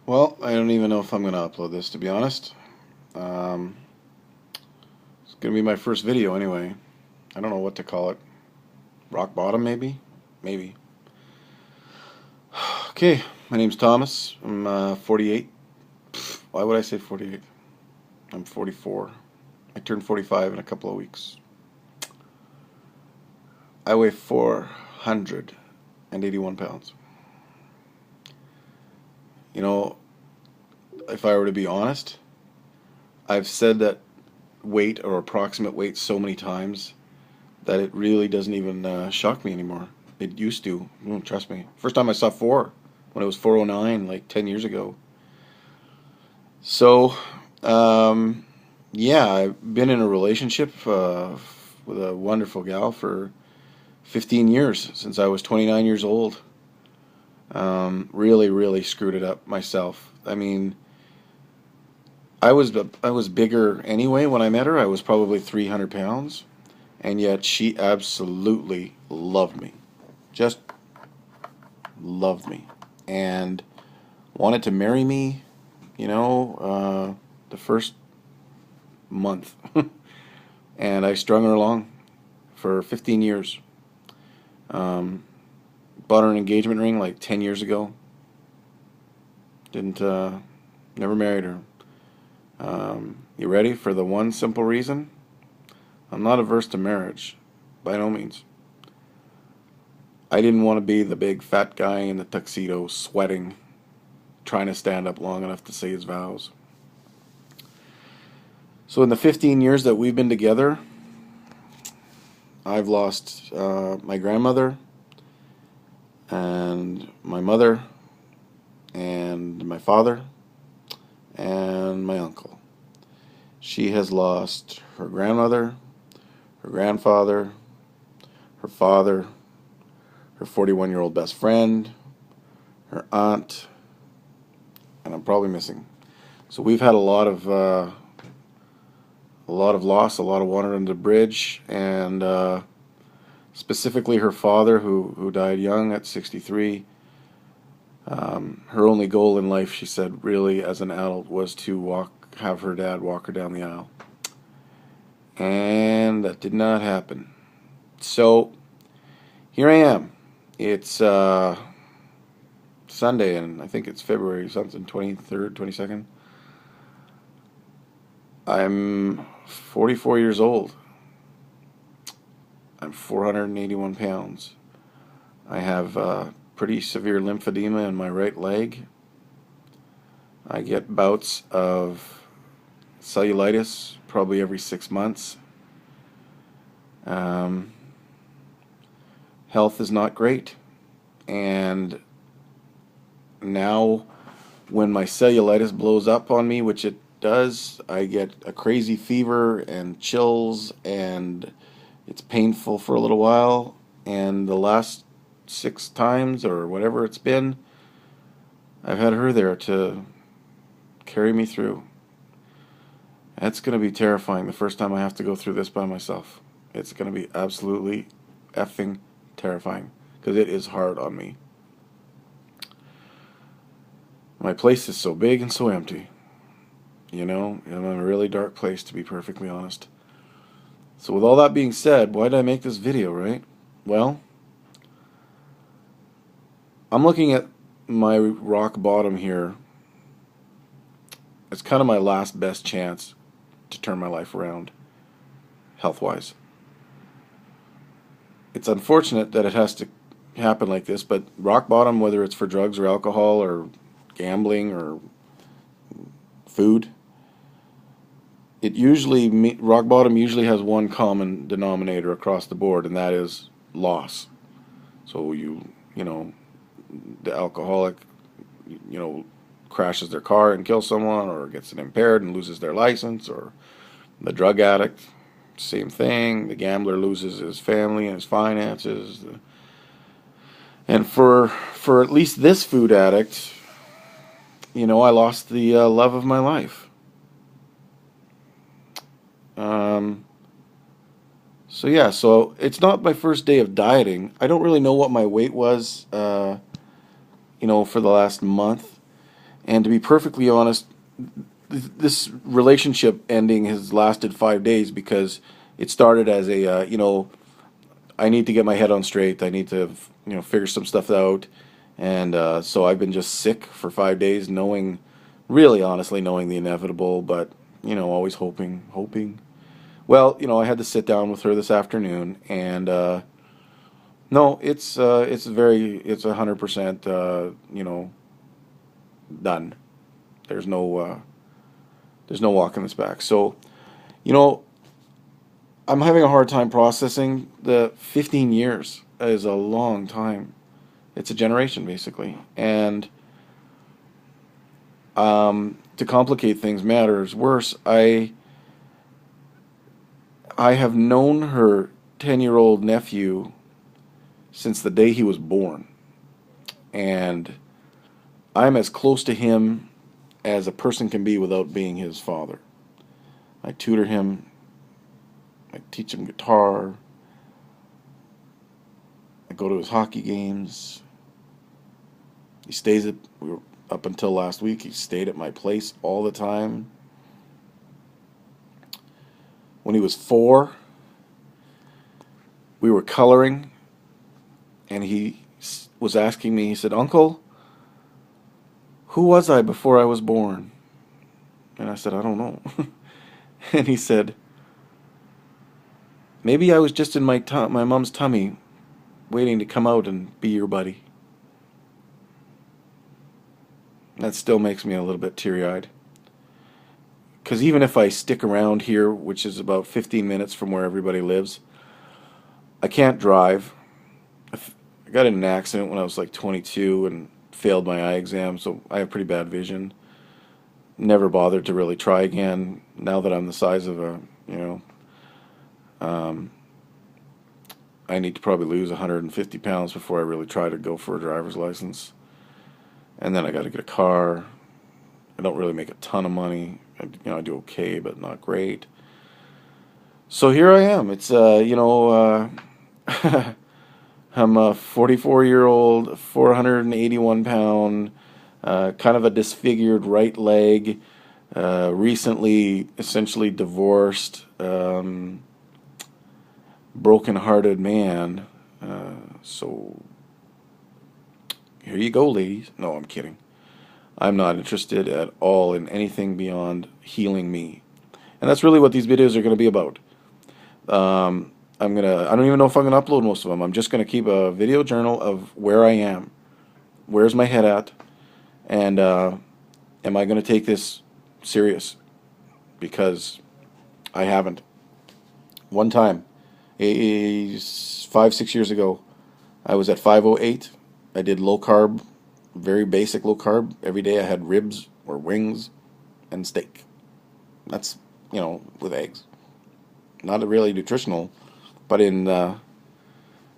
Well, I don't even know if I'm going to upload this, to be honest. Um, it's going to be my first video anyway. I don't know what to call it. Rock bottom, maybe? Maybe. Okay, my name's Thomas. I'm 48. Why would I say 48? I'm 44. I turn 45 in a couple of weeks. I weigh 481 pounds. You know, if I were to be honest, I've said that weight or approximate weight so many times that it really doesn't even shock me anymore. It used to. Trust me. First time I saw four when it was 409, like 10 years ago. So, yeah, I've been in a relationship with a wonderful gal for 15 years, since I was 29 years old. Really, really screwed it up myself. I mean, I was bigger anyway when I met her. I was probably 300 pounds, and yet she absolutely loved me. Just loved me. And wanted to marry me, the first month. And I strung her along for 15 years. Um, Bought her an engagement ring like 10 years ago. Didn't, never married her. You ready for the one simple reason? I'm not averse to marriage, by no means. I didn't want to be the big fat guy in the tuxedo sweating, trying to stand up long enough to say his vows. So in the 15 years that we've been together, I've lost my grandmother and my mother and my father and my uncle. She has lost her grandmother, her grandfather, her father, her 41-year-old best friend, her aunt, and I'm probably missing. So we've had a lot of loss, a lot of water under the bridge, and specifically her father, who died young at 63. Her only goal in life, she said, really as an adult, was to have her dad walk her down the aisle, and that did not happen. So here I am. It's Sunday, and I think it's February something, 23rd, 22nd. I'm 44 years old. I'm 481 pounds. I have pretty severe lymphedema in my right leg. I get bouts of cellulitis probably every 6 months. Um, Health is not great. And now, when my cellulitis blows up on me, which it does, I get a crazy fever and chills, and it's painful for a little while. And the last 6 times or whatever it's been, I've had her there to carry me through. That's going to be terrifying the first time I have to go through this by myself. It's going to be absolutely effing terrifying because it is hard on me. My place is so big and so empty. I'm in a really dark place, to be perfectly honest. So with all that being said, why did I make this video, right? Well, I'm looking at my rock bottom here. It's kind of my last best chance to turn my life around, health-wise. It's unfortunate that it has to happen like this, but rock bottom, whether it's for drugs or alcohol or gambling or food, rock bottom usually has one common denominator across the board, and that is loss. So the alcoholic, crashes their car and kills someone, or gets it impaired and loses their license, or the drug addict, same thing. The gambler loses his family and his finances. And for at least this food addict, I lost the love of my life. So it's not my first day of dieting. I don't really know what my weight was, for the last month. And to be perfectly honest, this relationship ending has lasted 5 days because it started as a, I need to get my head on straight. I need to, figure some stuff out. And so I've been just sick for 5 days, knowing, really honestly, knowing the inevitable, but, always hoping. Well, I had to sit down with her this afternoon, and no, it's 100%, done. There's no, there's no walking this back. So, you know, I'm having a hard time processing the 15 years is a long time. It's a generation basically, and to complicate things matters worse. I have known her 10-year-old nephew since the day he was born, and I'm as close to him as a person can be without being his father. I tutor him. I teach him guitar. I go to his hockey games. He stays at, we were, up until last week, he stayed at my place all the time. When he was 4, we were coloring, and he was asking me, he said, "Uncle, who was I before I was born?" And I said, "I don't know." And he said, "Maybe I was just in my mom's tummy waiting to come out and be your buddy." That still makes me a little bit teary-eyed. Because even if I stick around here, which is about 15 minutes from where everybody lives, I can't drive. I got in an accident when I was like 22 and failed my eye exam, so I have pretty bad vision. Never bothered to really try again. Now that I'm the size of a, um, I need to probably lose 150 pounds before I really try to go for a driver's license. And then I got to get a car. I don't really make a ton of money. I do okay, but not great. So here I am. It's I'm a 44-year-old, 481 pound, kind of a disfigured right leg, recently essentially divorced, broken-hearted man. So here you go, ladies. No, I'm kidding. I'm not interested at all in anything beyond healing me. And that's really what these videos are going to be about. I don't even know if I'm gonna upload most of them. I'm just gonna keep a video journal of where I am, where's my head at, and am I gonna take this serious? Because I haven't. One time, 5, 6 years ago, I was at 508. I did low carb, very basic low carb. Every day I had ribs or wings and steak. That's, with eggs. Not really nutritional, but in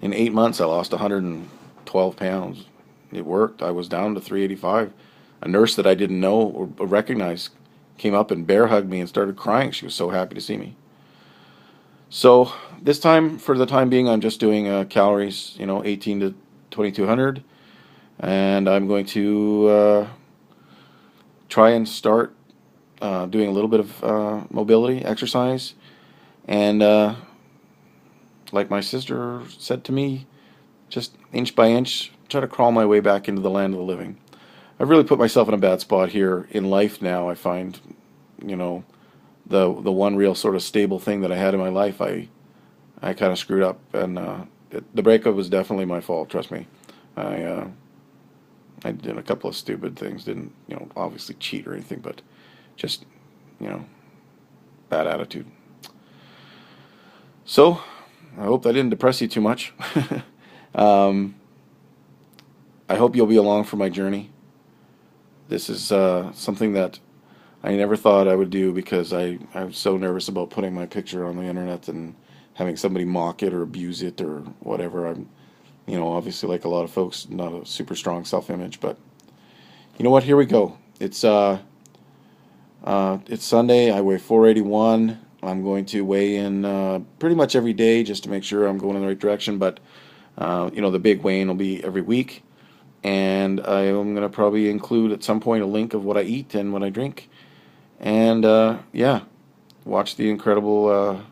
8 months I lost 112 pounds. It worked. I was down to 385. A nurse that I didn't know or recognize came up and bear hugged me and started crying. She was so happy to see me. So this time, for the time being, I'm just doing calories, 18 to 2200, and I'm going to try and start doing a little bit of mobility exercise, and like my sister said to me, just inch by inch, try to crawl my way back into the land of the living. I've really put myself in a bad spot here in life now. I find, the one real sort of stable thing that I had in my life, I kind of screwed up, and the breakup was definitely my fault. Trust me, I did a couple of stupid things. Didn't, obviously cheat or anything, but just, bad attitude. So I hope that didn't depress you too much. um, I hope you'll be along for my journey. This is something that I never thought I would do because I'm so nervous about putting my picture on the internet and having somebody mock it or abuse it or whatever. I'm, obviously like a lot of folks, not a super strong self-image, but you know what? Here we go. It's Sunday. I weigh 481. I'm going to weigh in pretty much every day just to make sure I'm going in the right direction. But the big weigh-in will be every week. and I am going to probably include at some point a link of what I eat and what I drink. And yeah, watch the incredible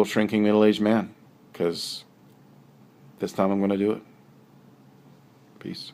shrinking middle-aged man, because this time I'm going to do it. Peace.